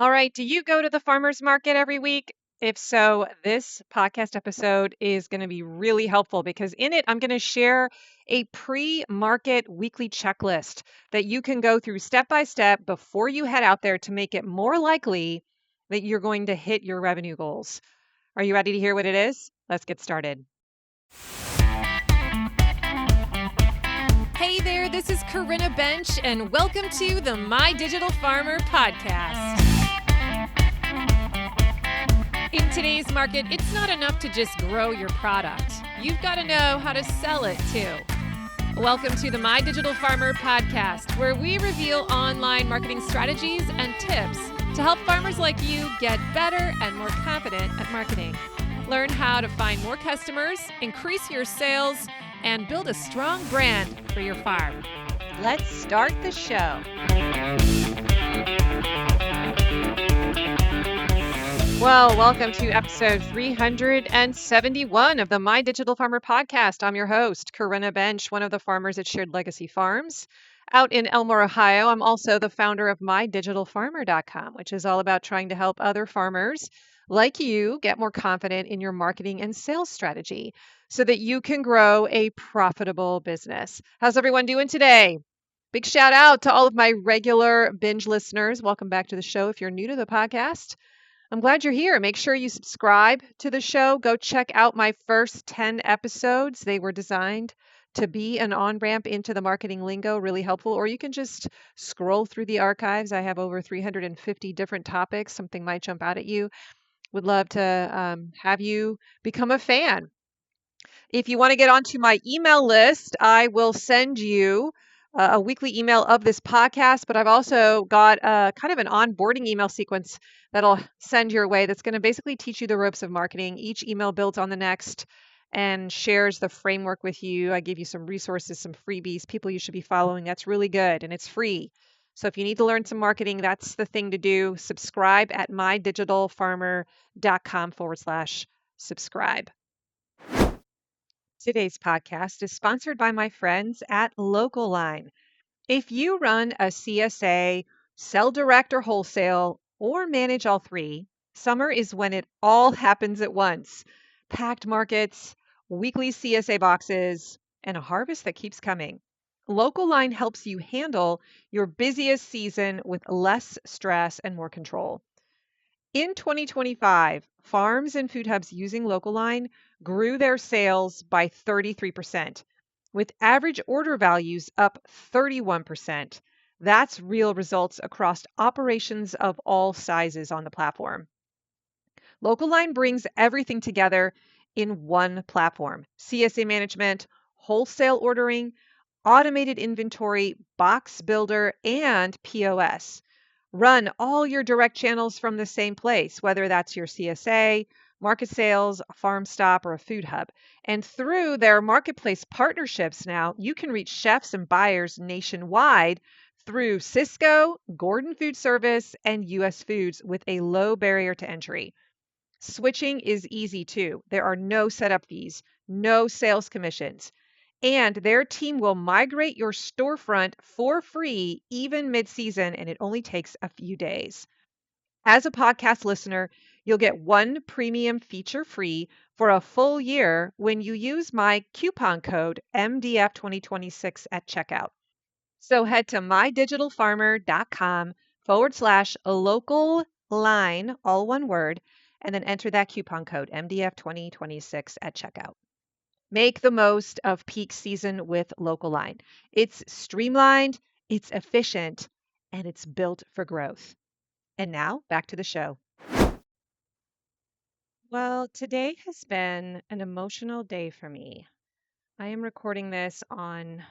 All right. Do you go to the farmer's market every week? If so, this podcast episode is going to be really helpful because in it, I'm going to share a pre market weekly checklist that you can go through step by step before you head out there to make it more likely that you're going to hit your revenue goals. Are you ready to hear what it is? Let's get started. Hey there, this is Corinna Bench, and welcome to the My Digital Farmer podcast. In today's market, it's not enough to just grow your product. You've got to know how to sell it too. Welcome to the My Digital Farmer podcast, where we reveal online marketing strategies and tips to help farmers like you get better and more confident at marketing. Learn how to find more customers, increase your sales, and build a strong brand for your farm. Let's start the show. Well, welcome to episode 371 of the My Digital Farmer podcast. I'm your host, Corinna Bench, one of the farmers at Shared Legacy Farms out in Elmore, Ohio. I'm also the founder of mydigitalfarmer.com, which is all about trying to help other farmers like you get more confident in your marketing and sales strategy so that you can grow a profitable business. How's everyone doing today? Big shout out to all of my regular binge listeners. Welcome back to the show. If you're new to the podcast, I'm glad you're here. Make sure you subscribe to the show. Go check out my first 10 episodes. They were designed to be an on-ramp into the marketing lingo, really helpful. Or you can just scroll through the archives. I have over 350 different topics. Something might jump out at you. Would love to have you become a fan. If you want to get onto my email list, I will send you a weekly email of this podcast, but I've also got kind of an onboarding email sequence that I'll send your way that's going to basically teach you the ropes of marketing. Each email builds on the next and shares the framework with you. I give you some resources, some freebies, people you should be following. That's really good and it's free. So if you need to learn some marketing, that's the thing to do. Subscribe at mydigitalfarmer.com/subscribe. Today's podcast is sponsored by my friends at Local Line. If you run a CSA, sell direct or wholesale, or manage all three, summer is when it all happens at once. Packed markets, weekly CSA boxes, and a harvest that keeps coming. Local Line helps you handle your busiest season with less stress and more control. In 2025, farms and food hubs using Local Line grew their sales by 33%, with average order values up 31%. That's real results across operations of all sizes on the platform. Local Line brings everything together in one platform: CSA management, wholesale ordering, automated inventory, box builder, and POS. Run all your direct channels from the same place, whether that's your CSA, market sales, a farm stop, or a food hub. And through their marketplace partnerships now, you can reach chefs and buyers nationwide through Sysco, Gordon Food Service, and US Foods with a low barrier to entry. Switching is easy too. There are no setup fees, no sales commissions, and their team will migrate your storefront for free even mid-season, and it only takes a few days. As a podcast listener, you'll get one premium feature free for a full year when you use my coupon code MDF2026 at checkout. So head to mydigitalfarmer.com/local line, all one word, and then enter that coupon code MDF2026 at checkout. Make the most of peak season with Local Line. It's streamlined, it's efficient, and it's built for growth. And now back to the show. Well, today has been an emotional day for me. I am recording this on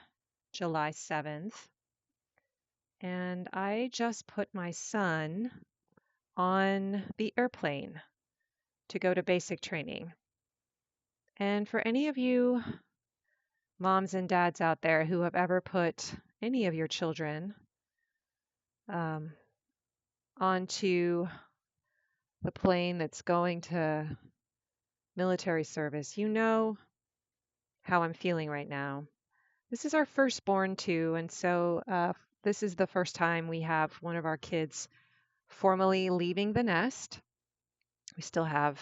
July 7th, and I just put my son on the airplane to go to basic training. And for any of you moms and dads out there who have ever put any of your children onto the plane that's going to military service, you know how I'm feeling right now. This is our firstborn too, and so this is the first time we have one of our kids formally leaving the nest. We still have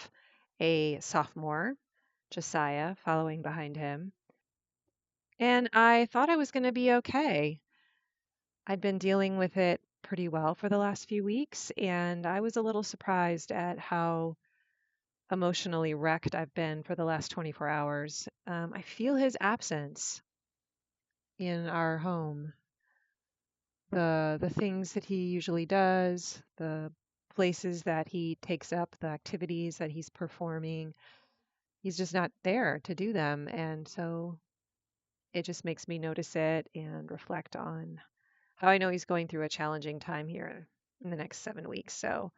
a sophomore, Josiah, following behind him. And I thought I was going to be okay. I'd been dealing with it pretty well for the last few weeks, and I was a little surprised at how emotionally wrecked I've been for the last 24 hours. I feel his absence in our home. The things that he usually does, the places that he takes up, the activities that he's performing, he's just not there to do them. And so it just makes me notice it and reflect on how I know he's going through a challenging time here in the next 7 weeks. So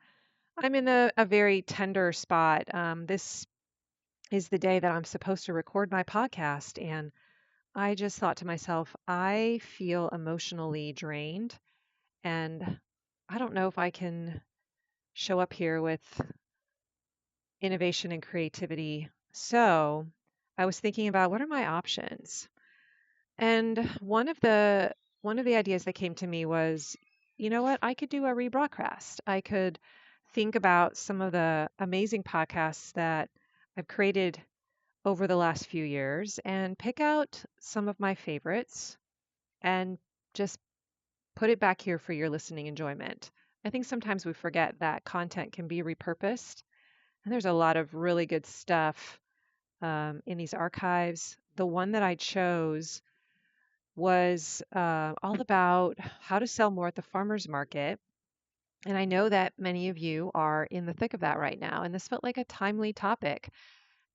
I'm in a very tender spot. This is the day that I'm supposed to record my podcast. And I just thought to myself, I feel emotionally drained. And I don't know if I can show up here with innovation and creativity. So I was thinking about what are my options? And one of the ideas that came to me was, you know what? I could do a rebroadcast. I could think about some of the amazing podcasts that I've created over the last few years and pick out some of my favorites and just put it back here for your listening enjoyment. I think sometimes we forget that content can be repurposed, and there's a lot of really good stuff in these archives. The one that I chose was all about how to sell more at the farmer's market. And I know that many of you are in the thick of that right now, and this felt like a timely topic.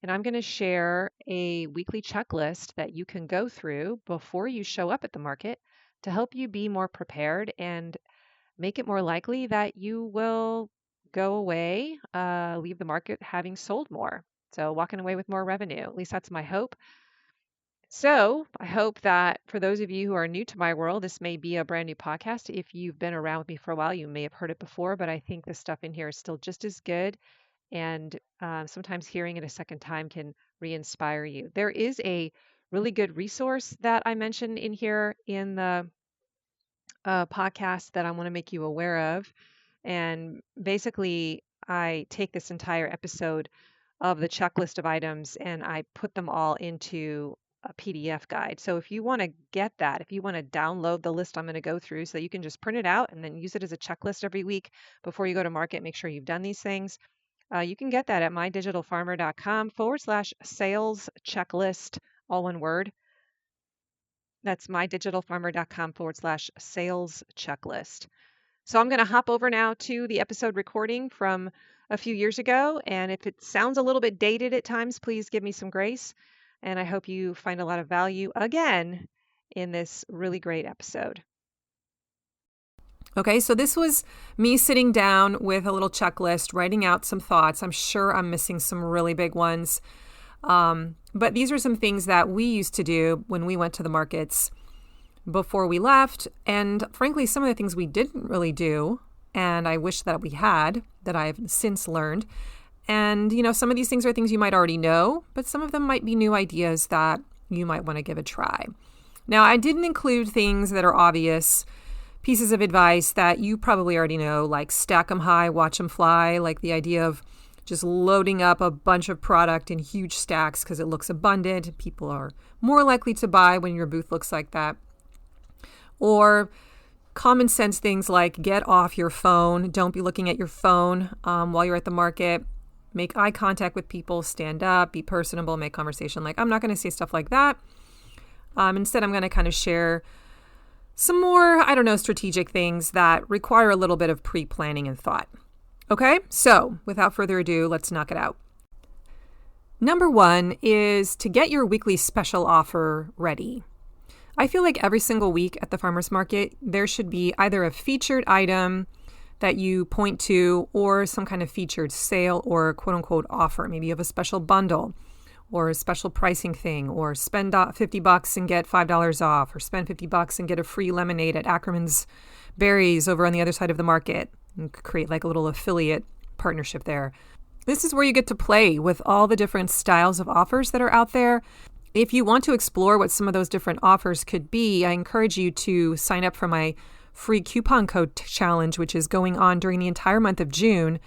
And I'm going to share a weekly checklist that you can go through before you show up at the market to help you be more prepared and make it more likely that you will go away, leave the market having sold more. So walking away with more revenue. At least that's my hope. So I hope that for those of you who are new to my world, this may be a brand new podcast. If you've been around with me for a while, you may have heard it before, but I think the stuff in here is still just as good. And sometimes hearing it a second time can re-inspire you. There is a really good resource that I mentioned in here in the podcast that I want to make you aware of. And basically, I take this entire episode of the checklist of items and I put them all into a PDF guide. So if you want to get that, if you want to download the list I'm going to go through so that you can just print it out and then use it as a checklist every week before you go to market, make sure you've done these things. You can get that at mydigitalfarmer.com/sales checklist, all one word. That's mydigitalfarmer.com/sales checklist. So I'm going to hop over now to the episode recording from a few years ago. And if it sounds a little bit dated at times, please give me some grace. And I hope you find a lot of value again in this really great episode. Okay, so this was me sitting down with a little checklist, writing out some thoughts. I'm sure I'm missing some really big ones. But these are some things that we used to do when we went to the markets before we left. And frankly, some of the things we didn't really do, and I wish that we had, that I've since learned. And, you know, some of these things are things you might already know, but some of them might be new ideas that you might want to give a try. Now, I didn't include things that are obvious, pieces of advice that you probably already know, like stack them high, watch them fly, like the idea of just loading up a bunch of product in huge stacks because it looks abundant. People are more likely to buy when your booth looks like that. Or common sense things like get off your phone. Don't be looking at your phone while you're at the market. Make eye contact with people, stand up, be personable, make conversation. Like, I'm not going to say stuff like that. Instead, I'm going to kind of share some more, strategic things that require a little bit of pre-planning and thought. Okay, so without further ado, let's knock it out. Number one is to get your weekly special offer ready. I feel like every single week at the farmer's market, there should be either a featured item that you point to or some kind of featured sale or quote unquote offer. Maybe you have a special bundle or a special pricing thing, or spend $50 and get $5 off, or spend $50 and get a free lemonade at Ackerman's Berries over on the other side of the market, and create like a little affiliate partnership there. This is where you get to play with all the different styles of offers that are out there. If you want to explore what some of those different offers could be, I encourage you to sign up for my free coupon code challenge, which is going on during the entire month of June.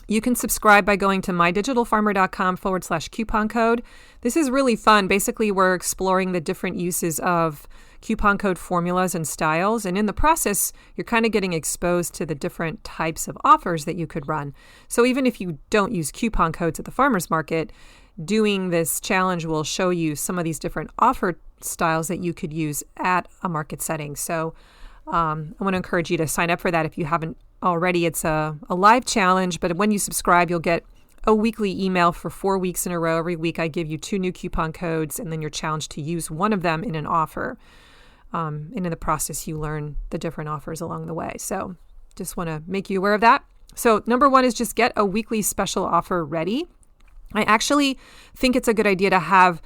You can subscribe by going to mydigitalfarmer.com/coupon code. This is really fun. Basically, we're exploring the different uses of coupon code formulas and styles. And in the process, you're kind of getting exposed to the different types of offers that you could run. So even if you don't use coupon codes at the farmer's market, doing this challenge will show you some of these different offer styles that you could use at a market setting. So I want to encourage you to sign up for that if you haven't already. It's a live challenge, but when you subscribe, you'll get a weekly email for 4 weeks in a row. Every week I give you 2 new coupon codes, and then you're challenged to use one of them in an offer. And in the process, you learn the different offers along the way. So just want to make you aware of that. So number 1 is just get a weekly special offer ready. I actually think it's a good idea to have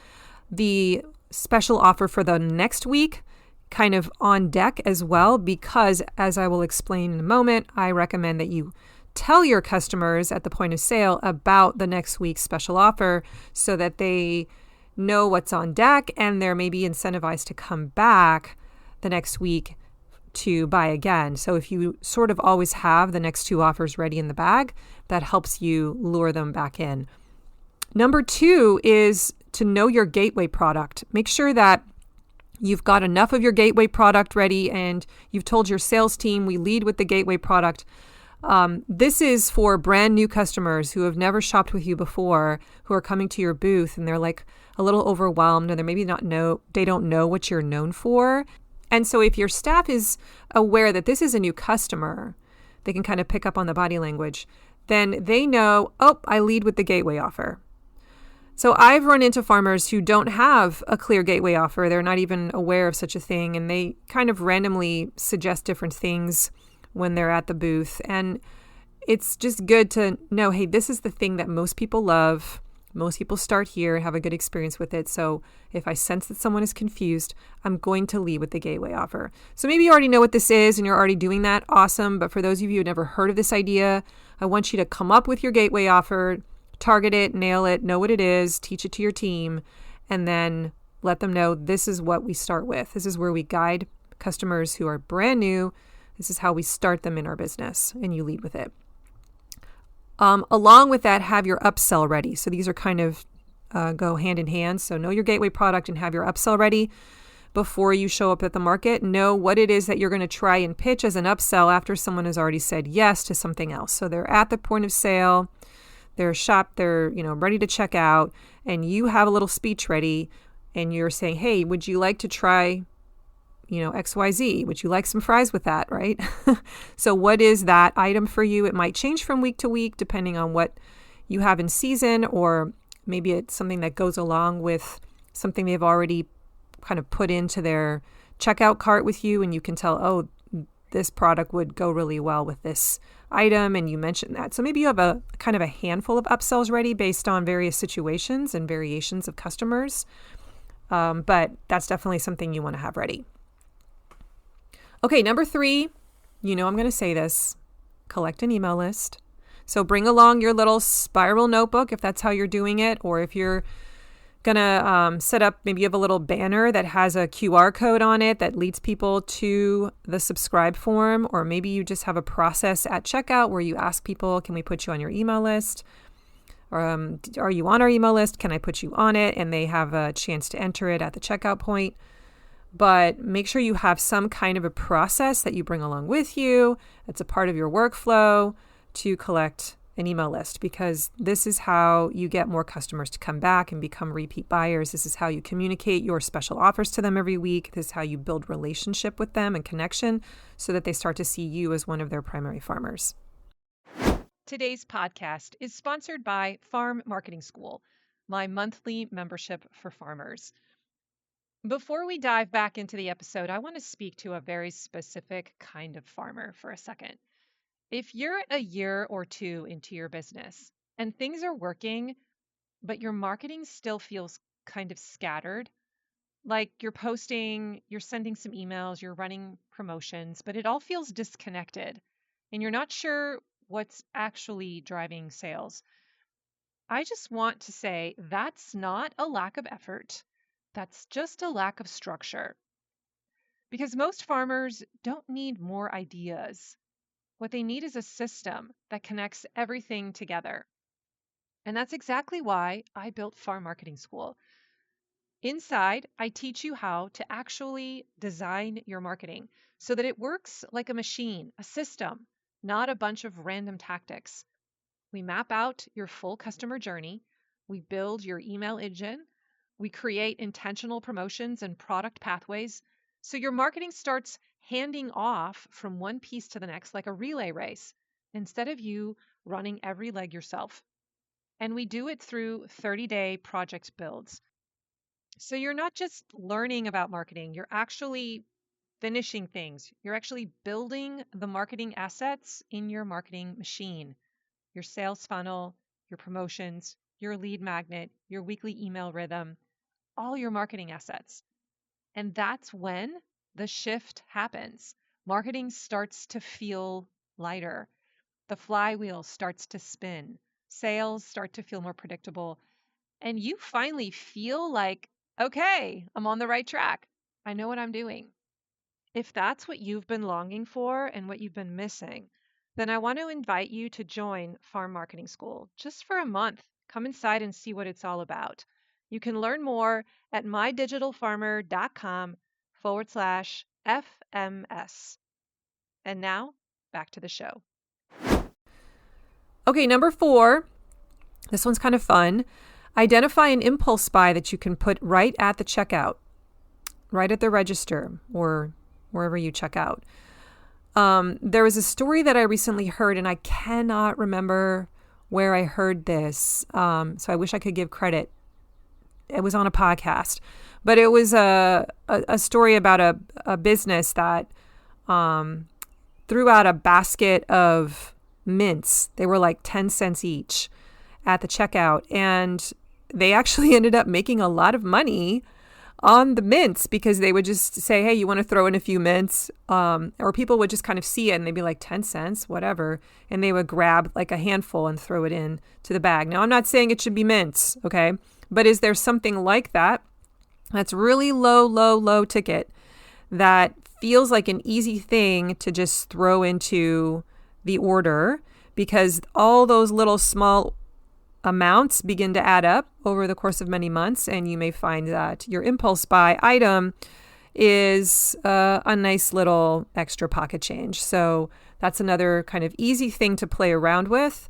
the special offer for the next week kind of on deck as well, because as I will explain in a moment, I recommend that you tell your customers at the point of sale about the next week's special offer so that they know what's on deck and they're maybe incentivized to come back the next week to buy again. So if you sort of always have the next 2 offers ready in the bag, that helps you lure them back in. Number 2 is to know your gateway product. Make sure that you've got enough of your gateway product ready and you've told your sales team, we lead with the gateway product. This is for brand new customers who have never shopped with you before, who are coming to your booth and they're like a little overwhelmed, or they maybe they don't know what you're known for. And so if your staff is aware that this is a new customer, they can kind of pick up on the body language, then they know, oh, I lead with the gateway offer. So I've run into farmers who don't have a clear gateway offer. They're not even aware of such a thing, and they kind of randomly suggest different things when they're at the booth. And it's just good to know, hey, this is the thing that most people love. Most people start here, have a good experience with it. So if I sense that someone is confused, I'm going to lead with the gateway offer. So maybe you already know what this is and you're already doing that. Awesome. But for those of you who have never heard of this idea, I want you to come up with your gateway offer, target it, nail it, know what it is, teach it to your team, and then let them know this is what we start with. This is where we guide customers who are brand new. This is how we start them in our business, and you lead with it. Along with that, have your upsell ready. So these are kind of go hand in hand. So know your gateway product and have your upsell ready before you show up at the market. Know what it is that you're going to try and pitch as an upsell after someone has already said yes to something else. So they're at the point of sale, they're ready to check out, and you have a little speech ready, and you're saying, hey, would you like to try XYZ? Would you like some fries with that, right? So what is that item for you? It might change from week to week depending on what you have in season, or maybe it's something that goes along with something they've already kind of put into their checkout cart with you, and you can tell, oh, this product would go really well with this item, and you mentioned that. So maybe you have a kind of a handful of upsells ready based on various situations and variations of customers, but that's definitely something you want to have ready. Okay, number 3, I'm going to say this, collect an email list. So bring along your little spiral notebook if that's how you're doing it, or if you're going to set up, maybe you have a little banner that has a QR code on it that leads people to the subscribe form, or maybe you just have a process at checkout where you ask people, can we put you on your email list? Or are you on our email list? Can I put you on it? And they have a chance to enter it at the checkout point. But make sure you have some kind of a process that you bring along with you. It's a part of your workflow to collect an email list, because this is how you get more customers to come back and become repeat buyers. This is how you communicate your special offers to them every week. This is how you build relationship with them and connection so that they start to see you as one of their primary farmers. Today's podcast is sponsored by Farm Marketing School, my monthly membership for farmers. Before we dive back into the episode, I want to speak to a very specific kind of farmer for a second. If you're a year or 2 into your business and things are working, but your marketing still feels kind of scattered, like you're posting, you're sending some emails, you're running promotions, but it all feels disconnected and you're not sure what's actually driving sales, I just want to say that's not a lack of effort. That's just a lack of structure. because most farmers don't need more ideas. What they need is a system that connects everything together. And that's exactly why I built Farm Marketing School. Inside, I teach you how to actually design your marketing so that it works like a machine, a system, not a bunch of random tactics. We map out your full customer journey. We build your email engine. We create intentional promotions and product pathways. So your marketing starts handing off from one piece to the next like a relay race instead of you running every leg yourself. And we do it through 30-day project builds. So you're not just learning about marketing, you're actually finishing things. You're actually building the marketing assets in your marketing machine, your sales funnel, your promotions, your lead magnet, your weekly email rhythm, all your marketing assets. And that's when the shift happens. Marketing starts to feel lighter. The flywheel starts to spin. Sales start to feel more predictable. And you finally feel like, okay, I'm on the right track. I know what I'm doing. If that's what you've been longing for and what you've been missing, then I want to invite you to join Farm Marketing School just for a month. Come inside and see what it's all about. You can learn more at mydigitalfarmer.com/FMS. And now back to the show. Okay, number 4. This one's kind of fun. Identify an impulse buy that you can put right at the checkout, right at the register or wherever you check out. There was a story that I recently heard, and I cannot remember where I heard this. So I wish I could give credit. It was on a podcast, but it was a story about a business that threw out a basket of mints. They were like 10 cents each at the checkout. And they actually ended up making a lot of money on the mints because they would just say, hey, you want to throw in a few mints? Or people would just kind of see it and they'd be like 10 cents, whatever. And they would grab like a handful and throw it in to the bag. Now, I'm not saying it should be mints, okay? But is there something like that that's really low ticket that feels like an easy thing to just throw into the order because all those little small amounts begin to add up over the course of many months, and you may find that your impulse buy item is a nice little extra pocket change. So that's another kind of easy thing to play around with.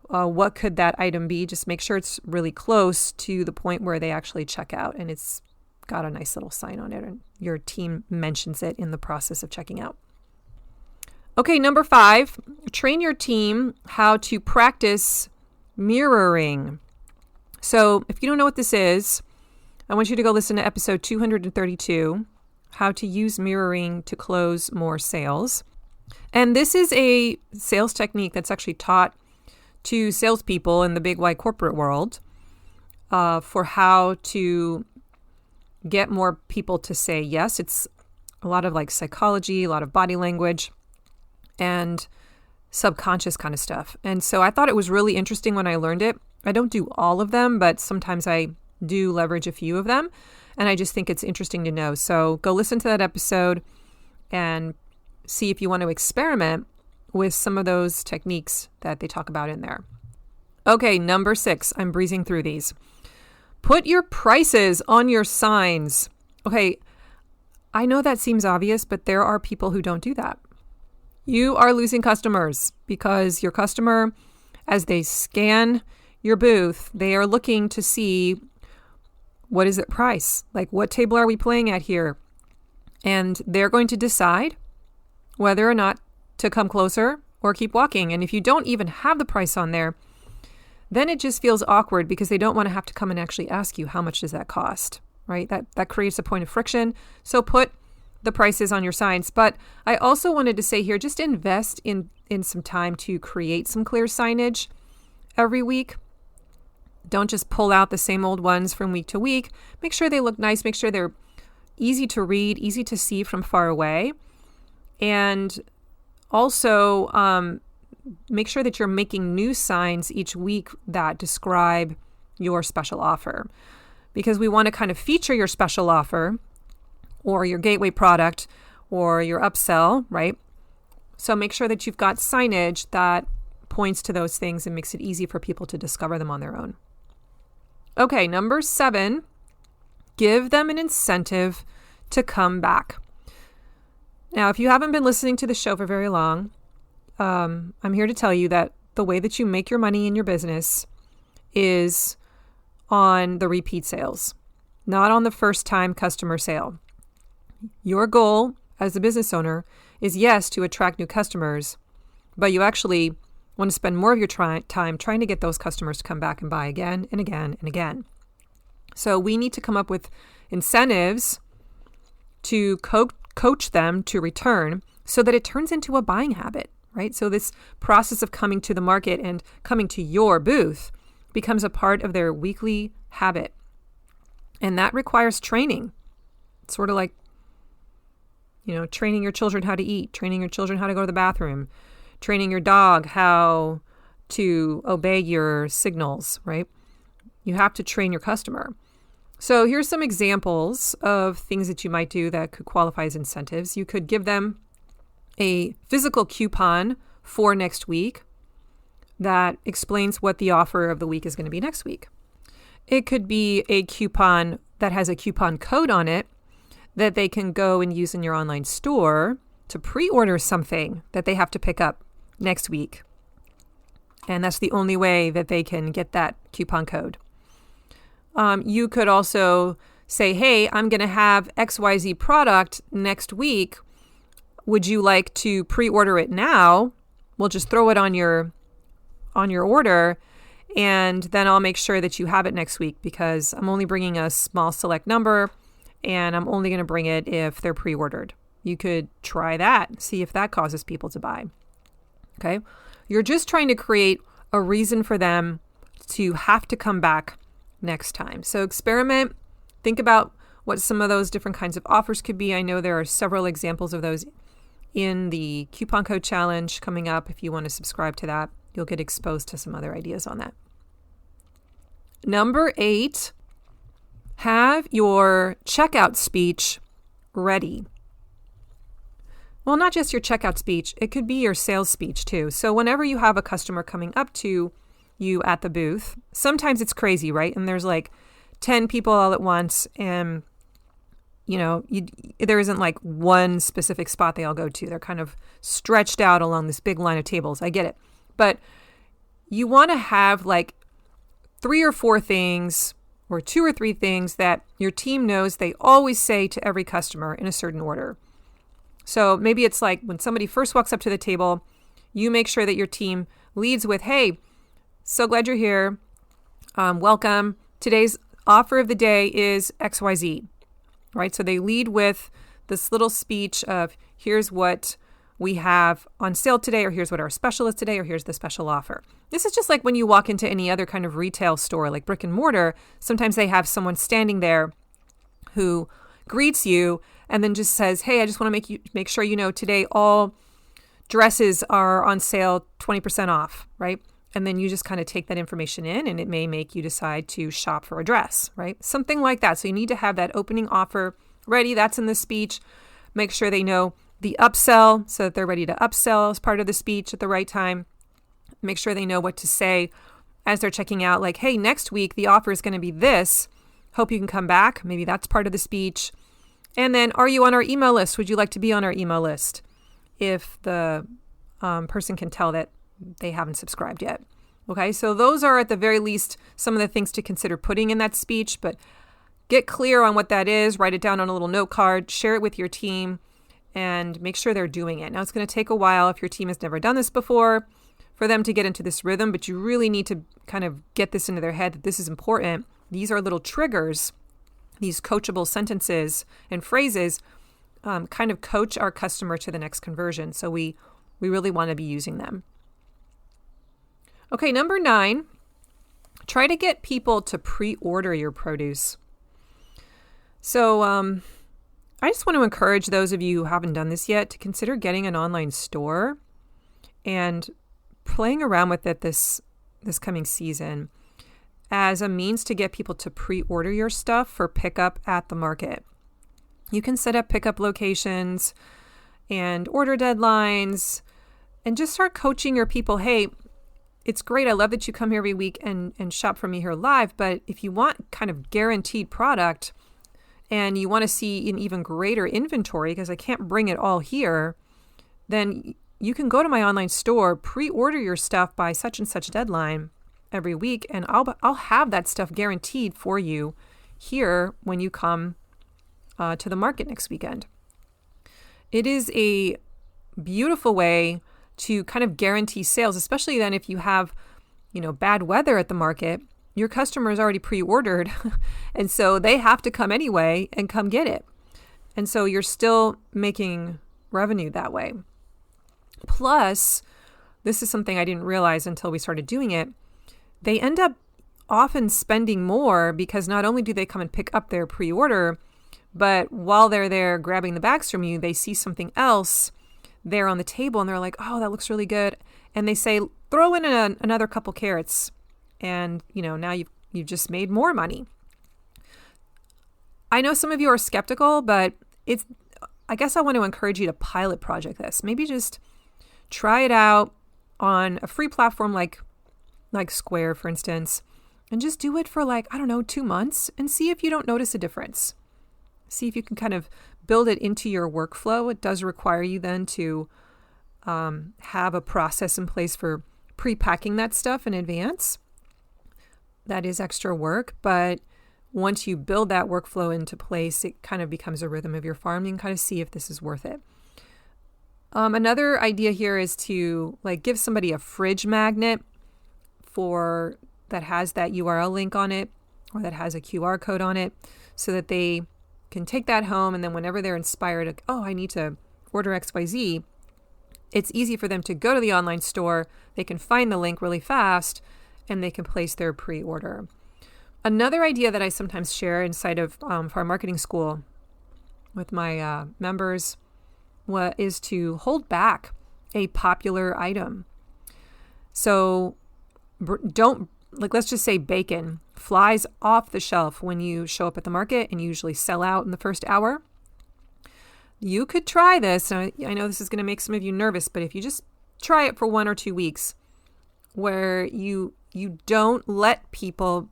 What could that item be? Just make sure it's really close to the point where they actually check out and it's got a nice little sign on it and your team mentions it in the process of checking out. Okay, number 5, train your team how to practice mirroring. So if you don't know what this is, I want you to go listen to episode 232, how to use mirroring to close more sales. And this is a sales technique that's actually taught to salespeople in the big wide corporate world for how to get more people to say yes. It's a lot of like psychology, a lot of body language, and subconscious kind of stuff. And so I thought it was really interesting when I learned it. I don't do all of them, but sometimes I do leverage a few of them. And I just think it's interesting to know. So go listen to that episode and see if you want to experiment with some of those techniques that they talk about in there. Okay, number 6. I'm breezing through these. Put your prices on your signs. Okay, I know that seems obvious, but there are people who don't do that. You are losing customers because your customer, as they scan your booth, they are looking to see what is it price? Like what table are we playing at here? And they're going to decide whether or not to come closer or keep walking. And if you don't even have the price on there, then it just feels awkward because they don't want to have to come and actually ask you how much does that cost, right? That creates a point of friction. So put the prices on your signs. But I also wanted to say here, just invest in some time to create some clear signage every week. Don't just pull out the same old ones from week to week. Make sure they look nice. Make sure they're easy to read, easy to see from far away. And also make sure that you're making new signs each week that describe your special offer. Because we want to kind of feature your special offer or your gateway product or your upsell, right? So make sure that you've got signage that points to those things and makes it easy for people to discover them on their own. Okay, number 7, give them an incentive to come back. Now, if you haven't been listening to the show for very long, I'm here to tell you that the way that you make your money in your business is on the repeat sales, not on the first-time customer sale. Your goal as a business owner is, yes, to attract new customers, but you actually want to spend more of your time trying to get those customers to come back and buy again and again and again. So we need to come up with incentives to coach them to return so that it turns into a buying habit, right? So this process of coming to the market and coming to your booth becomes a part of their weekly habit. And that requires training. It's sort of like, training your children how to eat, training your children how to go to the bathroom, training your dog how to obey your signals, right? You have to train your customer. So here's some examples of things that you might do that could qualify as incentives. You could give them a physical coupon for next week that explains what the offer of the week is going to be next week. It could be a coupon that has a coupon code on it that they can go and use in your online store to pre-order something that they have to pick up next week. And that's the only way that they can get that coupon code. You could also say, hey, I'm going to have XYZ product next week. Would you like to pre-order it now? We'll just throw it on your order, and then I'll make sure that you have it next week because I'm only bringing a small select number, and I'm only going to bring it if they're pre-ordered. You could try that, see if that causes people to buy. Okay? You're just trying to create a reason for them to have to come back next time. So experiment, think about what some of those different kinds of offers could be. I know there are several examples of those in the coupon code challenge coming up. If you want to subscribe to that, you'll get exposed to some other ideas on that. Number 8, have your checkout speech ready. Well, not just your checkout speech, it could be your sales speech too. So whenever you have a customer coming up to you at the booth, sometimes it's crazy, right? And there's like 10 people all at once, and there isn't like one specific spot they all go to. They're kind of stretched out along this big line of tables. I get it. But you want to have like 3 or 4 things or 2 or 3 things that your team knows they always say to every customer in a certain order. So maybe it's like when somebody first walks up to the table, you make sure that your team leads with, hey, so glad you're here. Welcome. Today's offer of the day is XYZ, right? So they lead with this little speech of here's what we have on sale today, or here's what our special is today, or here's the special offer. This is just like when you walk into any other kind of retail store, like brick and mortar. Sometimes they have someone standing there who greets you and then just says, hey, I just want to make sure you know today all dresses are on sale 20% off, right? And then you just kind of take that information in, and it may make you decide to shop for a dress, right? Something like that. So you need to have that opening offer ready. That's in the speech. Make sure they know the upsell so that they're ready to upsell as part of the speech at the right time. Make sure they know what to say as they're checking out, like, hey, next week the offer is going to be this. Hope you can come back. Maybe that's part of the speech. And then, are you on our email list? Would you like to be on our email list? If the person can tell that they haven't subscribed yet. Okay, so those are at the very least some of the things to consider putting in that speech, but get clear on what that is, write it down on a little note card, share it with your team, and make sure they're doing it. Now, it's going to take a while if your team has never done this before for them to get into this rhythm, but you really need to kind of get this into their head that this is important. These are little triggers, these coachable sentences and phrases kind of coach our customer to the next conversion. So we really want to be using them. Okay, number 9, try to get people to pre-order your produce. So I just want to encourage those of you who haven't done this yet to consider getting an online store and playing around with it this coming season as a means to get people to pre-order your stuff for pickup at the market. You can set up pickup locations and order deadlines, and just start coaching your people. Hey, it's great. I love that you come here every week and shop from me here live. But if you want kind of guaranteed product and you want to see an even greater inventory, because I can't bring it all here, then you can go to my online store, pre-order your stuff by such and such deadline every week, and I'll have that stuff guaranteed for you here when you come to the market next weekend. It is a beautiful way to kind of guarantee sales, especially then if you have, bad weather at the market. Your customer is already pre-ordered, and so they have to come anyway and come get it. And so you're still making revenue that way. Plus, this is something I didn't realize until we started doing it. They end up often spending more because not only do they come and pick up their pre-order, but while they're there grabbing the bags from you, they see something else there on the table and they're like, oh, that looks really good. And they say, throw in another couple carrots. And, now you've just made more money. I know some of you are skeptical, but I guess I want to encourage you to pilot project this. Maybe just try it out on a free platform like Square, for instance, and just do it for 2 months and see if you don't notice a difference. See if you can kind of build it into your workflow. It does require you then to have a process in place for pre-packing that stuff in advance. That is extra work, but once you build that workflow into place, it kind of becomes a rhythm of your farm. You can kind of see if this is worth it. Another idea here is to give somebody a fridge magnet that has that URL link on it or that has a QR code on it so that they can take that home, and then whenever they're inspired, I need to order XYZ, it's easy for them to go to the online store. They can find the link really fast and they can place their pre-order. Another idea that I sometimes share inside of our marketing school with my members is to hold back a popular item. So let's just say bacon flies off the shelf when you show up at the market and you usually sell out in the first hour. You could try this. Now, I know this is going to make some of you nervous, but if you just try it for 1 or 2 weeks where you don't let people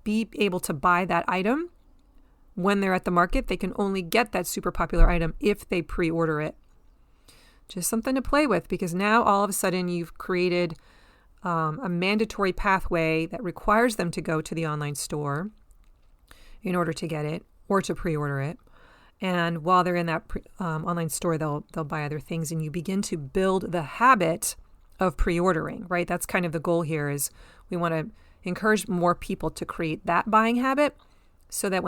be able to buy that item when they're at the market, they can only get that super popular item if they pre-order it. Just something to play with, because now all of a sudden you've created a mandatory pathway that requires them to go to the online store in order to get it or to pre-order it. And while they're in that online store, they'll buy other things, and you begin to build the habit of pre-ordering, right? That's kind of the goal here, is we want to encourage more people to create that buying habit so that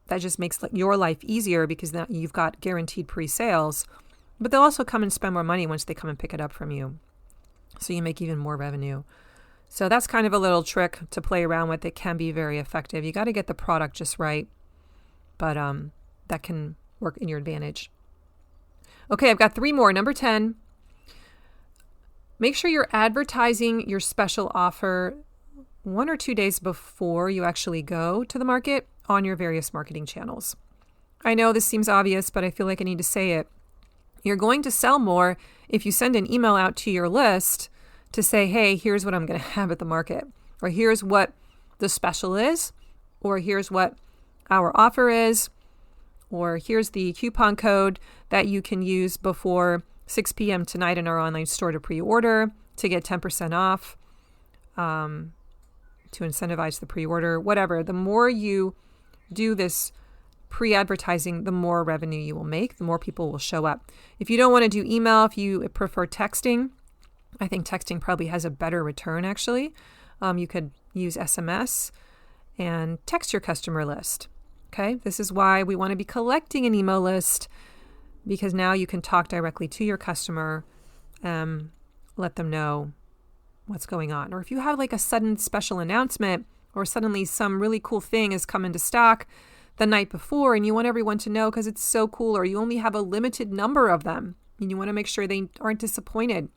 that just makes your life easier, because now you've got guaranteed pre-sales, but they'll also come and spend more money once they come and pick it up from you. So you make even more revenue. So that's kind of a little trick to play around with. It can be very effective. You got to get the product just right, but that can work in your advantage. Okay, I've got 3 more. Number 10, make sure you're advertising your special offer 1 or 2 days before you actually go to the market on your various marketing channels. I know this seems obvious, but I feel like I need to say it. You're going to sell more if you send an email out to your list to say, hey, here's what I'm going to have at the market, or here's what the special is, or here's what our offer is, or here's the coupon code that you can use before 6 p.m. tonight in our online store to pre-order to get 10% off, to incentivize the pre-order, whatever. The more you do this pre-advertising, the more revenue you will make, the more people will show up. If you don't want to do email, if you prefer texting, I think texting probably has a better return, actually. You could use SMS and text your customer list. Okay, this is why we want to be collecting an email list, because now you can talk directly to your customer, let them know what's going on. Or if you have a sudden special announcement, or suddenly some really cool thing has come into stock the night before and you want everyone to know because it's so cool, or you only have a limited number of them and you want to make sure they aren't disappointed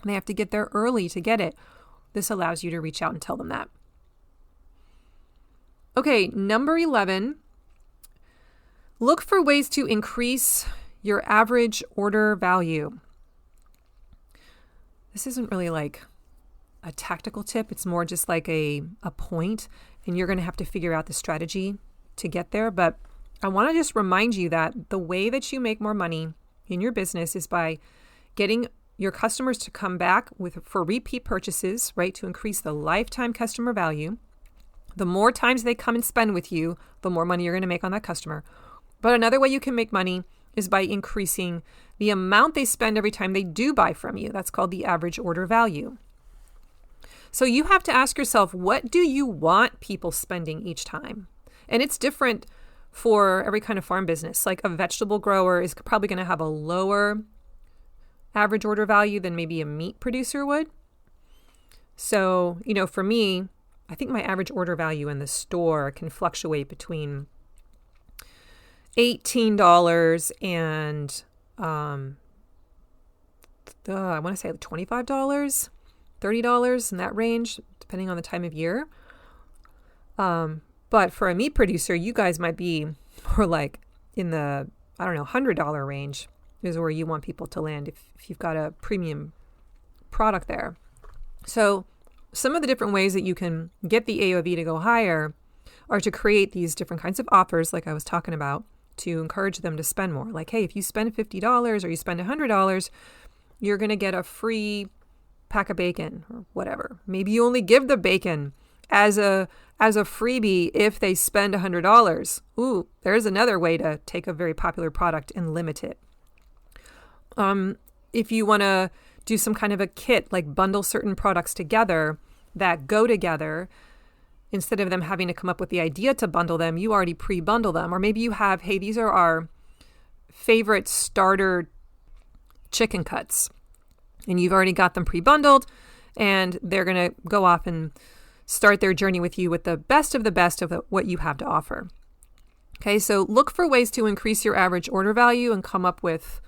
and they have to get there early to get it, this allows you to reach out and tell them that. Okay, number 11, look for ways to increase your average order value. This isn't really like a tactical tip. It's more just like a point, and you're going to have to figure out the strategy to get there. But I want to just remind you that the way that you make more money in your business is by getting your customers to come back for repeat purchases, right? To increase the lifetime customer value. The more times they come and spend with you, the more money you're going to make on that customer. But another way you can make money is by increasing the amount they spend every time they do buy from you. That's called the average order value. So you have to ask yourself, what do you want people spending each time? And it's different for every kind of farm business. Like a vegetable grower is probably going to have a lower average order value than maybe a meat producer would. So, for me, I think my average order value in the store can fluctuate between $18 and I want to say $25, $30 in that range, depending on the time of year. But for a meat producer, you guys might be more like in the, $100 range is where you want people to land if you've got a premium product there. So some of the different ways that you can get the AOV to go higher are to create these different kinds of offers, like I was talking about, to encourage them to spend more. Like, hey, if you spend $50 or you spend $100, you're going to get a free pack of bacon or whatever. Maybe you only give the bacon as a freebie if they spend $100. Ooh, there's another way to take a very popular product and limit it. If you want to do some kind of a kit, like bundle certain products together that go together, instead of them having to come up with the idea to bundle them, you already pre-bundle them. Or maybe you have, hey, these are our favorite starter chicken cuts, and you've already got them pre-bundled, and they're going to go off and start their journey with you with the best of what you have to offer. Okay, so look for ways to increase your average order value and come up with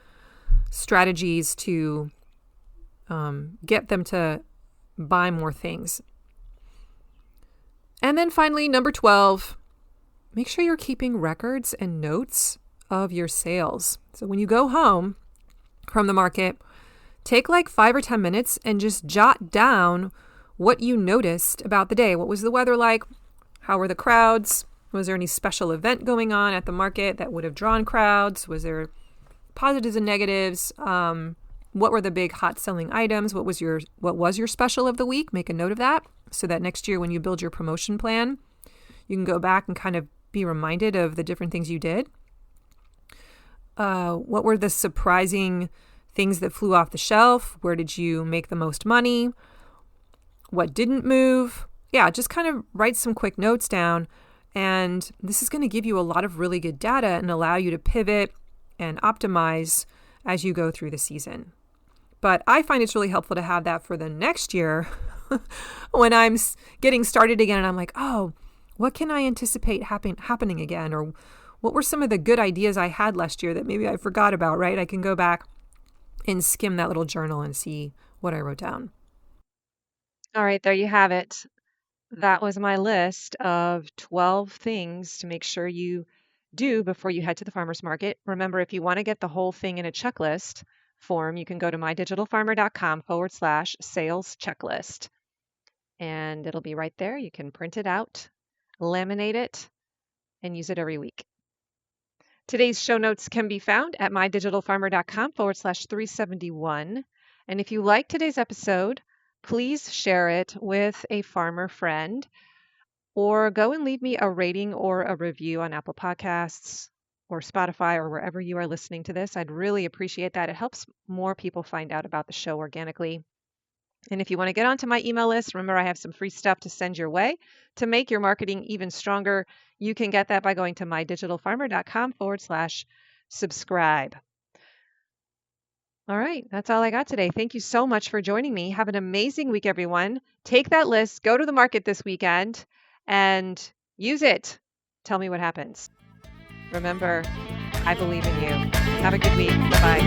strategies to get them to buy more things. And then finally, number 12, make sure you're keeping records and notes of your sales. So when you go home from the market, take like 5 or 10 minutes and just jot down what you noticed about the day. What was the weather like? How were the crowds? Was there any special event going on at the market that would have drawn crowds? Was there positives and negatives? What were the big hot selling items? What was your special of the week? Make a note of that so that next year when you build your promotion plan, you can go back and kind of be reminded of the different things you did. What were the surprising things that flew off the shelf? Where did you make the most money? What didn't move? Yeah, just kind of write some quick notes down. And this is going to give you a lot of really good data and allow you to pivot and optimize as you go through the season. But I find it's really helpful to have that for the next year when I'm getting started again and I'm like, oh, what can I anticipate happening again? Or what were some of the good ideas I had last year that maybe I forgot about, right? I can go back and skim that little journal and see what I wrote down. All right, there you have it. That was my list of 12 things to make sure you do before you head to the farmer's market. Remember, if you want to get the whole thing in a checklist form, you can go to mydigitalfarmer.com/sales checklist. And it'll be right there. You can print it out, laminate it, and use it every week. Today's show notes can be found at mydigitalfarmer.com/371. And if you like today's episode, please share it with a farmer friend, or go and leave me a rating or a review on Apple Podcasts or Spotify or wherever you are listening to this. I'd really appreciate that. It helps more people find out about the show organically. And if you want to get onto my email list, remember I have some free stuff to send your way to make your marketing even stronger. You can get that by going to mydigitalfarmer.com/subscribe. All right, that's all I got today. Thank you so much for joining me. Have an amazing week, everyone. Take that list, go to the market this weekend, and use it. Tell me what happens. Remember, I believe in you. Have a good week. Bye.